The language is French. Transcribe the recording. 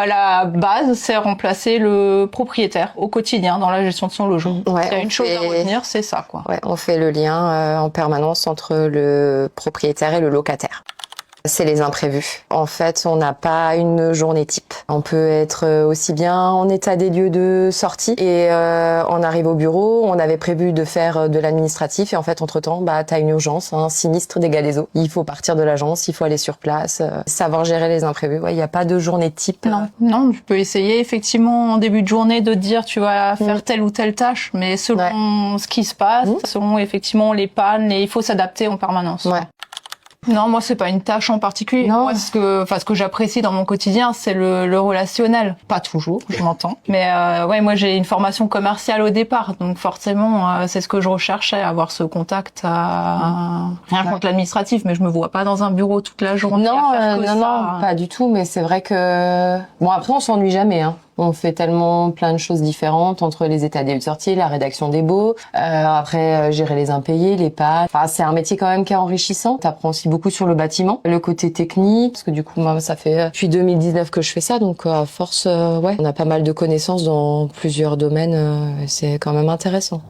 La base, c'est remplacer le propriétaire au quotidien dans la gestion de son logement. Ouais, il y a une chose à retenir, c'est ça, quoi. Ouais, on fait le lien en permanence entre le propriétaire et le locataire. C'est les imprévus. En fait, on n'a pas une journée type. On peut être aussi bien en état des lieux de sortie et on arrive au bureau, on avait prévu de faire de l'administratif et en fait, entre-temps, t'as une urgence, un sinistre dégâts des eaux. Il faut partir de l'agence, il faut aller sur place, savoir gérer les imprévus. Ouais, il n'y a pas de journée type. Non, tu peux essayer effectivement en début de journée de te dire tu vas faire telle ou telle tâche, mais selon ce qui se passe, selon effectivement les pannes, et il faut s'adapter en permanence. Ouais. Non, moi c'est pas une tâche en particulier. Non. Moi ce que j'apprécie dans mon quotidien, c'est le relationnel. Pas toujours, je m'entends. Mais moi j'ai une formation commerciale au départ, donc forcément c'est ce que je recherchais, avoir ce contact rien contre l'administratif, mais je me vois pas dans un bureau toute la journée. Non, pas du tout. Mais c'est vrai que après on s'ennuie jamais. On fait tellement plein de choses différentes entre les états des lieux de sortie, la rédaction des baux, après gérer les impayés, les pannes. Enfin, c'est un métier quand même qui est enrichissant. T'apprends aussi beaucoup sur le bâtiment, le côté technique, parce que du coup, moi, ça fait depuis 2019 que je fais ça, donc à force, on a pas mal de connaissances dans plusieurs domaines. C'est quand même intéressant.